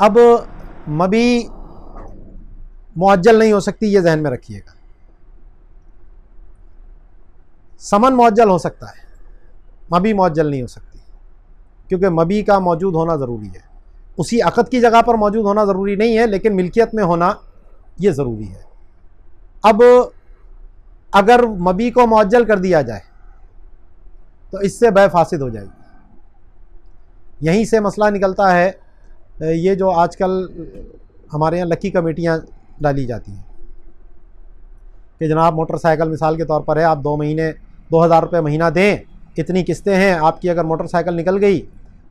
अब मबी मुअज्जल नहीं हो सकती, ये जहन में रखिएगा। समन मुअज्जल हो सकता है, मबी मुअज्जल नहीं हो सकती, क्योंकि मबी का मौजूद होना ज़रूरी है। उसी अक़द की जगह पर मौजूद होना ज़रूरी नहीं है, लेकिन मिल्कियत में होना ये ज़रूरी है। अब अगर मबी को मुअज्जल कर दिया जाए तो इससे बै फासिद हो जाएगी। यहीं से मसला निकलता है, ये जो आजकल हमारे यहाँ लकी कमेटियाँ डाली जाती हैं कि जनाब मोटरसाइकिल मिसाल के तौर पर है, आप 2 महीने 2000 रुपये महीना दें, इतनी किस्तें हैं आपकी, अगर मोटरसाइकिल निकल गई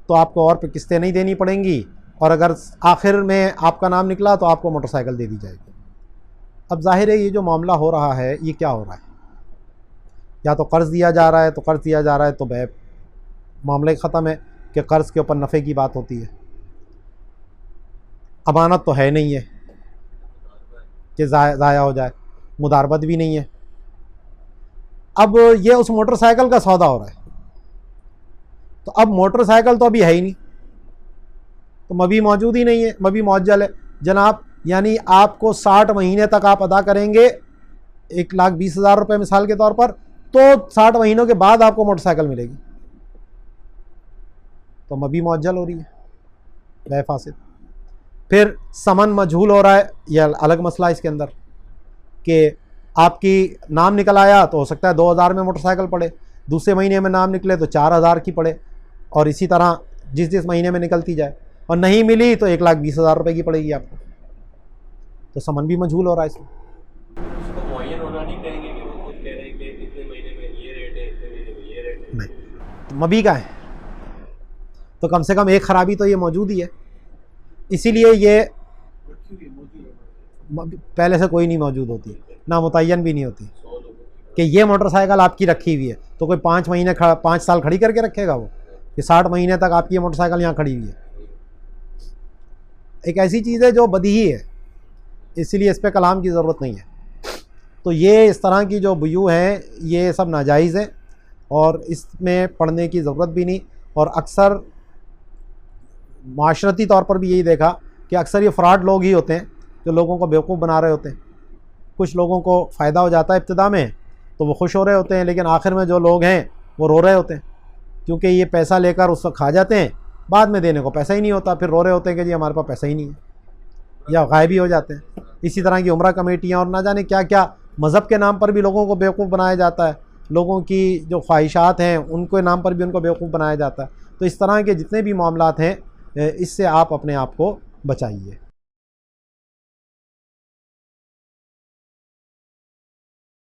तो आपको और पे किस्तें नहीं देनी पड़ेंगी, और अगर आखिर में आपका नाम निकला तो आपको मोटरसाइकिल दे दी जाएगी। अब जाहिर है ये जो मामला हो रहा है ये क्या हो रहा है, या तो कर्ज़ दिया जा रहा है, तो कर्ज़ दिया जा रहा है तो बै मामला ख़त्म है कि कर्ज़ के ऊपर नफ़े की बात होती है। अमानत तो है नहीं है कि ज़ाया हो जाए, मुदारबत भी नहीं है। अब ये उस मोटरसाइकिल का सौदा हो रहा है, तो अब मोटरसाइकिल तो अभी है ही नहीं, तो मबी मौजूद ही नहीं है, मबी मुअज्जल है जनाब। यानी आपको 60 महीने तक आप अदा करेंगे 1,20,000 रुपये मिसाल के तौर पर, तो 60 महीनों के बाद आपको मोटरसाइकिल मिलेगी, तो मबी मुअज्जल हो रही है, बै फासिद। फिर समन मजहूल हो रहा है, यह अलग मसला इसके अंदर कि आपकी नाम निकल आया तो हो सकता है 2000 में मोटरसाइकिल पड़े, दूसरे महीने में नाम निकले तो 4000 की पड़े, और इसी तरह जिस महीने में निकलती जाए, और नहीं मिली तो 1,20,000 रुपये की पड़ेगी आपको, तो समन भी मजहूल हो रहा है इसमें। उसको मुअय्यन होना नहीं कहेंगे कि वो खुद कह रहे हैं कि इतने महीने में ये रेट है, इतने महीने में ये रेट है। नहीं, तो मबी का है तो कम से कम एक ख़राबी तो ये मौजूद ही है, इसीलिए ये पहले से कोई नहीं मौजूद होती, ना मुतय्यन भी नहीं होती कि ये मोटरसाइकिल आपकी रखी हुई है, तो कोई 5 साल खड़ी करके रखेगा वो कि 60 महीने तक आपकी ये मोटरसाइकिल यहाँ खड़ी हुई है। एक ऐसी चीज़ है जो बदीही है, इसीलिए इस पर कलाम की ज़रूरत नहीं है। तो ये इस तरह की जो बुयू हैं ये सब नाजायज़ हैं, और इसमें पढ़ने की ज़रूरत भी नहीं। और अक्सर माशरती तौर पर भी यही देखा कि अक्सर ये फ्रॉड लोग ही होते हैं जो लोगों को बेवकूफ़ बना रहे होते हैं। कुछ लोगों को फ़ायदा हो जाता है इब्तिदा में तो वो खुश हो रहे होते हैं, लेकिन आखिर में जो लोग हैं वो रो रहे होते हैं, क्योंकि ये पैसा लेकर उस वक्त खा जाते हैं, बाद में देने को पैसा ही नहीं होता, फिर रो रहे होते हैं कि जी हमारे पास पैसा ही नहीं है, या गायब भी हो जाते हैं। इसी तरह की उम्रा कमेटियाँ और ना जाने क्या क्या मज़हब के नाम पर भी लोगों को बेवकूफ़ बनाया जाता है, लोगों की जो ख्वाहिशात हैं उनके नाम पर भी उनको बेवकूफ़ बनाया जाता है। तो इस तरह के जितने भी मामलात हैं इससे आप अपने आप को बचाइए।